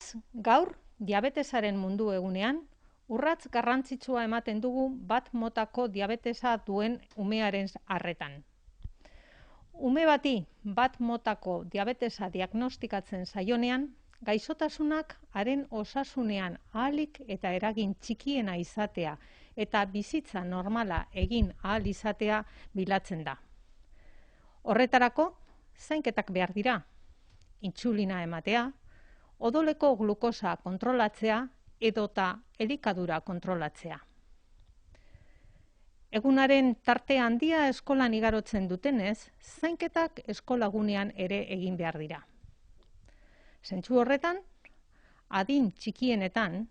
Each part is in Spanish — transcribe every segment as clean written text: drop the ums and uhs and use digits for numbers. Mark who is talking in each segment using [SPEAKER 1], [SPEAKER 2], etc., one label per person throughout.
[SPEAKER 1] Beraz, gaur, diabetesaren mundu egunean, urrats garrantzitsua ematen dugu bat motako diabetesa duen umearen arretan. Ume bati bat motako diabetesa diagnostikatzen zaionean, gaixotasunak haren osasunean ahalik eta eragin txikiena izatea eta bizitza normala egin ahal izatea bilatzen da. Horretarako, zainketak behar dira, intsulina ematea, odoleko glukosa kontrolatzea edota elikadura kontrolatzea. Egunaren tarte handia eskolan igarotzen dutenez, zainketak eskolagunean ere egin behar dira. Zentzu horretan, adin txikienetan,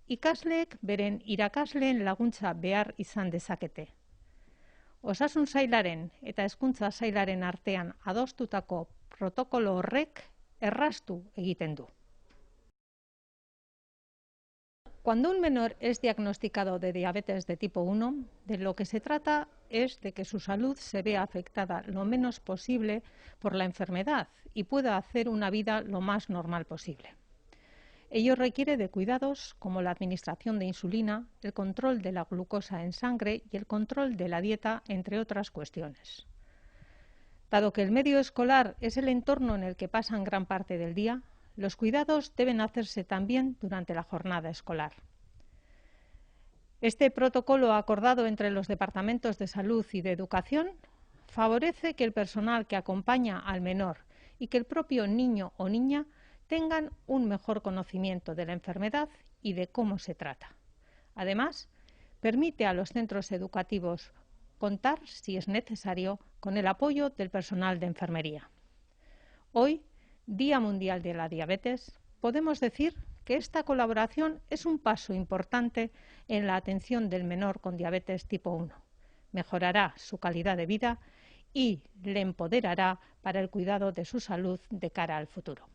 [SPEAKER 1] ikasleek beren irakasleen laguntza behar izan dezakete. Osasun sailaren eta hezkuntza sailaren artean adostutako protokolo horrek erraztu egiten du. Cuando un menor es diagnosticado de diabetes de tipo 1, de lo que se trata es de que su salud se vea afectada lo menos posible por la enfermedad y pueda hacer una vida lo más normal posible. Ello requiere de cuidados como la administración de insulina, el control de la glucosa en sangre y el control de la dieta, entre otras cuestiones. Dado que el medio escolar es el entorno en el que pasan gran parte del día, los cuidados deben hacerse también durante la jornada escolar. Este protocolo acordado entre los departamentos de salud y de educación favorece que el personal que acompaña al menor y que el propio niño o niña tengan un mejor conocimiento de la enfermedad y de cómo se trata. Además, permite a los centros educativos contar, si es necesario, con el apoyo del personal de enfermería. Hoy, Día Mundial de la Diabetes, podemos decir que esta colaboración es un paso importante en la atención del menor con diabetes tipo 1. Mejorará su calidad de vida y le empoderará para el cuidado de su salud de cara al futuro.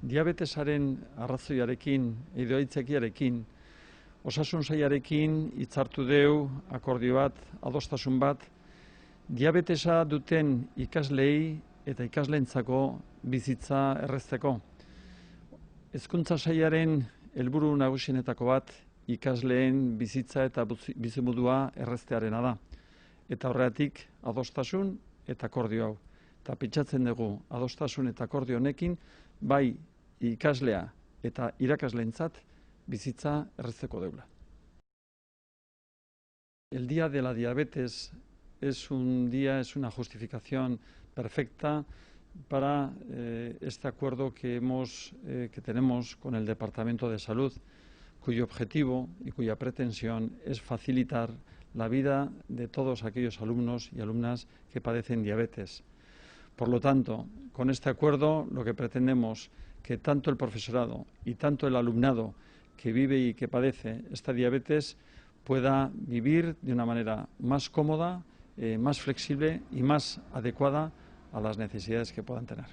[SPEAKER 2] Diabetesaren arrazoiarekin edo aitzakiarekin, osasun sailarekin hitzartu deu akordio bat, adostasun bat, diabetesa duten ikaslei eta ikasleentzako bizitza errazteko. Hezkuntza sailaren helburu nagusienetako bat ikasleen bizitza eta bizimodua erraztearena da. Eta horregatik adostasun eta akordio hau. Eta pentsatzen dugu adostasun eta akordio honekin bai ikaslea eta irakasleentzat bizitza errazteko deula. El Día de la Diabetes es una justificación perfecta para este acuerdo que tenemos con el Departamento de Salud, cuyo objetivo y cuya pretensión es facilitar la vida de todos aquellos alumnos y alumnas que padecen diabetes. Por lo tanto, con este acuerdo lo que pretendemos que tanto el profesorado y tanto el alumnado que vive y que padece esta diabetes pueda vivir de una manera más cómoda, más flexible y más adecuada a las necesidades que puedan tener.